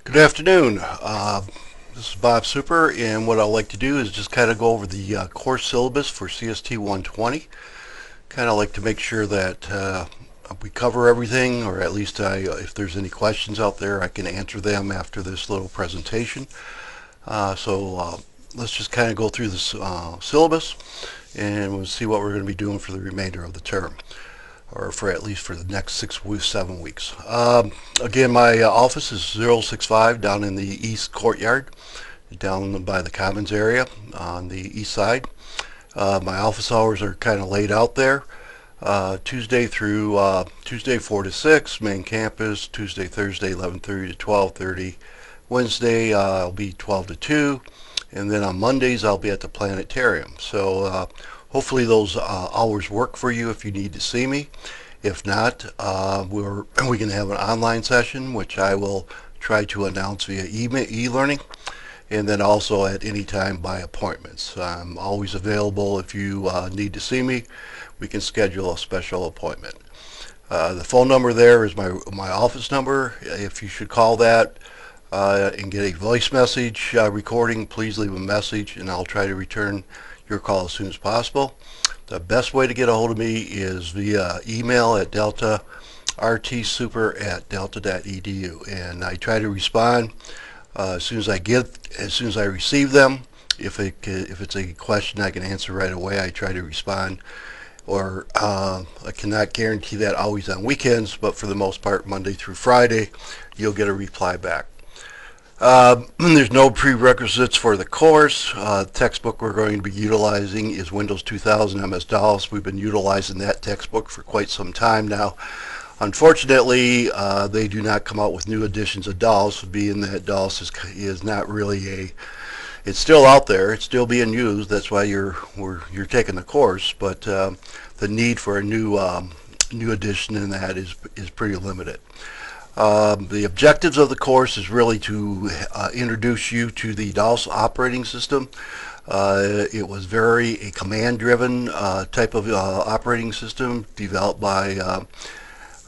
Good afternoon. This is Bob Super, and what I'd like to do is just kind of go over the course syllabus for CST 120. Kind of like to make sure that we cover everything, or at least if there's any questions out there, I can answer them after this little presentation. Let's just kind of go through this syllabus, and we'll see what we're going to be doing for the remainder of the term, or for at least for the next 7 weeks. Again, my office is 065 down in the East Courtyard, down by the Commons area on the east side. My office hours are kind of laid out there. Tuesday 4 to 6, main campus. Tuesday, Thursday, 11:30 to 12:30. Wednesday, I'll be 12 to 2. And then on Mondays, I'll be at the planetarium. So hopefully those hours work for you if you need to see me. If not, we can have an online session, which I will try to announce via e-learning, and then also at any time by appointments. I'm always available if you need to see me. We can schedule a special appointment. The phone number there is my office number. If you should call that and get a voice message recording, please leave a message and I'll try to return your call as soon as possible. The best way to get a hold of me is via email at delta.rtsuper@delta.edu, and I try to respond as soon as I receive them. If it's a question I can answer right away, I try to respond. Or I cannot guarantee that always on weekends, but for the most part, Monday through Friday, you'll get a reply back. There's no prerequisites for the course. The textbook we're going to be utilizing is Windows 2000 MS-DOS. We've been utilizing that textbook for quite some time now. Unfortunately, they do not come out with new editions of DOS, being that DOS is not really it's still out there, it's still being used. That's why you're taking the course, but the need for a new edition in that is pretty limited. The objectives of the course is really to introduce you to the DOS operating system. It was a command-driven type of operating system developed by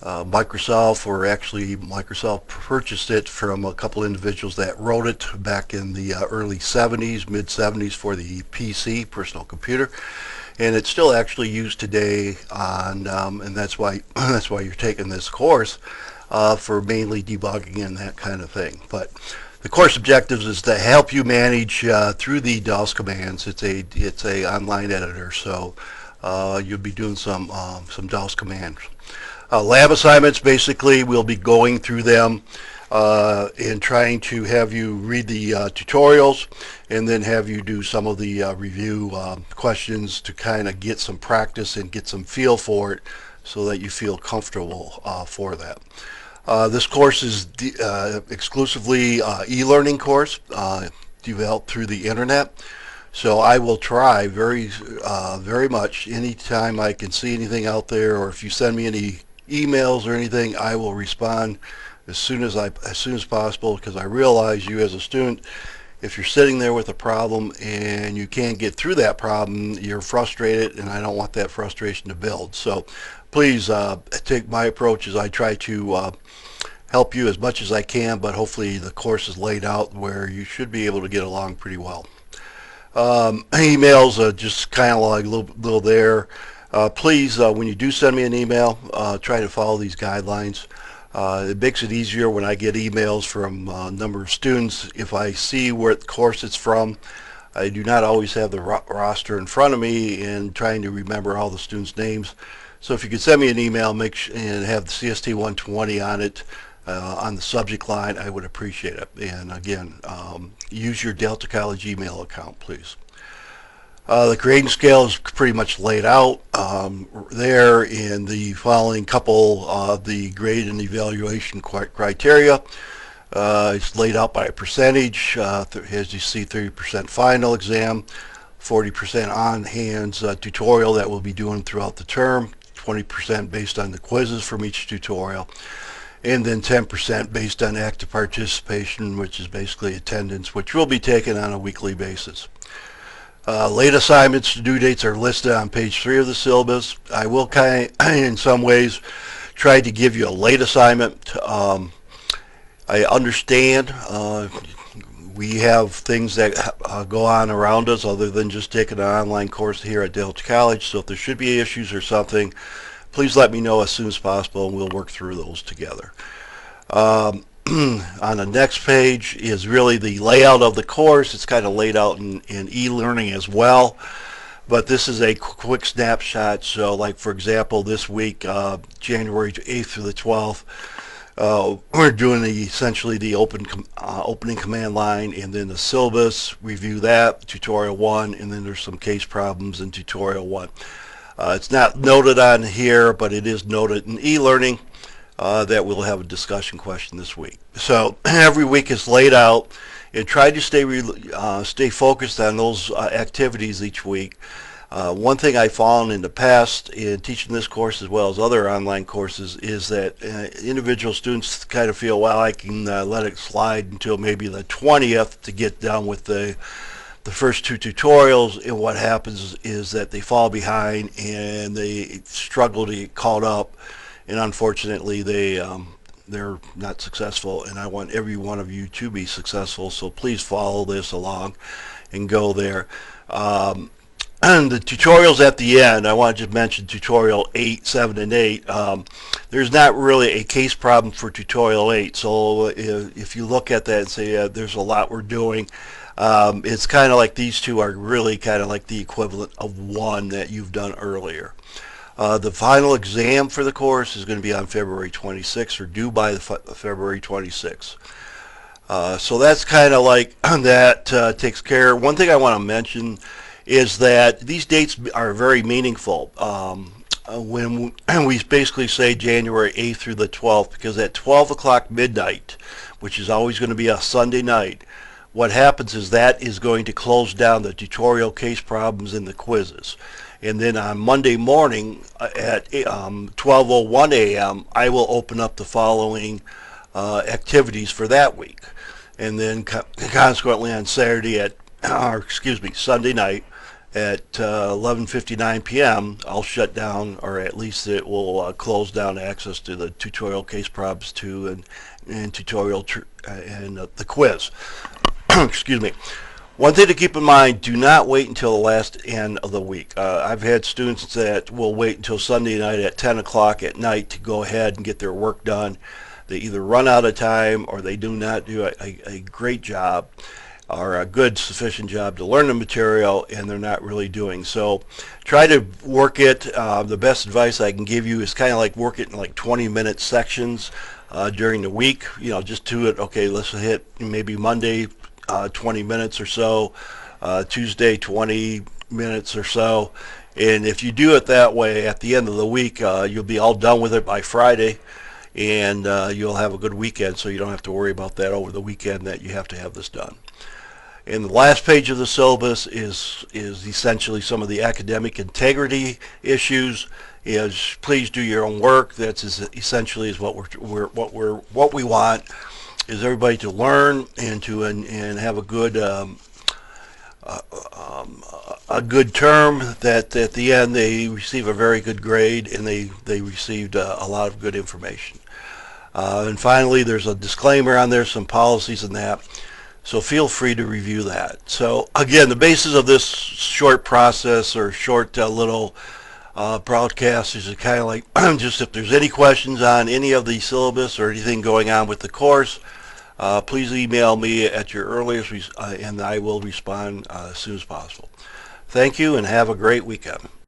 Microsoft, or actually Microsoft purchased it from a couple individuals that wrote it back in the early 70s, mid-70s for the PC, personal computer. And it's still actually used today and that's why you're taking this course. For mainly debugging and that kind of thing. But the course objectives is to help you manage through the DOS commands. It's a online editor, so you'll be doing some DOS commands. Lab assignments, basically, we'll be going through them and trying to have you read the tutorials and then have you do some of the review questions to kind of get some practice and get some feel for it, so that you feel comfortable for that. This course is exclusively e-learning course developed through the internet. So I will try very much anytime I can see anything out there, or if you send me any emails or anything, I will respond as soon as possible, because I realize you as a student, if you're sitting there with a problem and you can't get through that problem, you're frustrated, and I don't want that frustration to build. So please take my approach as I try to help you as much as I can, but hopefully the course is laid out where you should be able to get along pretty well. Emails are just kind of like a little there. Please, when you do send me an email, try to follow these guidelines. It makes it easier when I get emails from a number of students. If I see what course it's from, I do not always have the roster in front of me and trying to remember all the students' names. So if you could send me an email and have the CST 120 on it, on the subject line, I would appreciate it. And again, use your Delta College email account, please. The grading scale is pretty much laid out there in the following couple of the grade and evaluation criteria. It's laid out by a percentage. As you see, 30% final exam, 40% on-hands tutorial that we'll be doing throughout the term, 20% based on the quizzes from each tutorial, and then 10% based on active participation, which is basically attendance, which will be taken on a weekly basis. Late assignments, due dates are listed on page 3 of the syllabus. I will in some ways try to give you a late assignment I understand we have things that go on around us other than just taking an online course here at Delta College. So if there should be issues or something, please let me know as soon as possible and we'll work through those together. On the next page is really the layout of the course. It's kind of laid out in e-learning as well. But this is a quick snapshot. So like, for example, this week, January 8th through the 12th, we're doing essentially the opening command line and then the syllabus, review that, tutorial 1, and then there's some case problems in tutorial 1. It's not noted on here, but it is noted in e-learning that we'll have a discussion question this week. So every week is laid out, and try to stay focused on those activities each week. One thing I found in the past in teaching this course as well as other online courses is that individual students kind of feel, well, I can let it slide until maybe the 20th to get done with the first 2 tutorials, and what happens is that they fall behind and they struggle to get caught up, and unfortunately they're not successful, and I want every one of you to be successful, so please follow this along and go there. And the tutorials at the end, I want to just mention tutorial 8, 7, and 8. There's not really a case problem for tutorial 8, so if you look at that and say there's a lot we're doing, it's kind of like these two are really kind of like the equivalent of one that you've done earlier. The final exam for the course is going to be on February 26th, or due by the February 26th. So that's kind of like that takes care. One thing I want to mention is that these dates are very meaningful when we basically say January 8th through the 12th, because at 12 o'clock midnight, which is always going to be a Sunday night, what happens is that is going to close down the tutorial case problems and the quizzes. And then on Monday morning at 12:01 a.m., I will open up the following activities for that week. And then consequently on Saturday Sunday night at 11:59 p.m., I'll shut down, or at least it will close down access to the tutorial case problems 2 and tutorial and the quiz. Excuse me. One thing to keep in mind, do not wait until the last end of the week. I've had students that will wait until Sunday night at 10 o'clock at night to go ahead and get their work done. They either run out of time or they do not do a great job or a good sufficient job to learn the material, and they're not really doing. So try to work it. The best advice I can give you is kind of like work it in like 20-minute sections during the week. You know, just do it, okay, let's hit maybe Monday 20 minutes or so, Tuesday 20 minutes or so, and if you do it that way, at the end of the week you'll be all done with it by Friday, and you'll have a good weekend, so you don't have to worry about that over the weekend that you have to have this done. And the last page of the syllabus is essentially some of the academic integrity issues. Is please do your own work. That's essentially is what we want, is everybody to learn and to and have a good term, that at the end they receive a very good grade and they received a lot of good information. And finally, there's a disclaimer on there, some policies and that, so feel free to review that. So again, the basis of this short process or short little broadcast is kind of like just if there's any questions on any of the syllabus or anything going on with the course, please email me at your earliest and I will respond as soon as possible. Thank you and have a great weekend.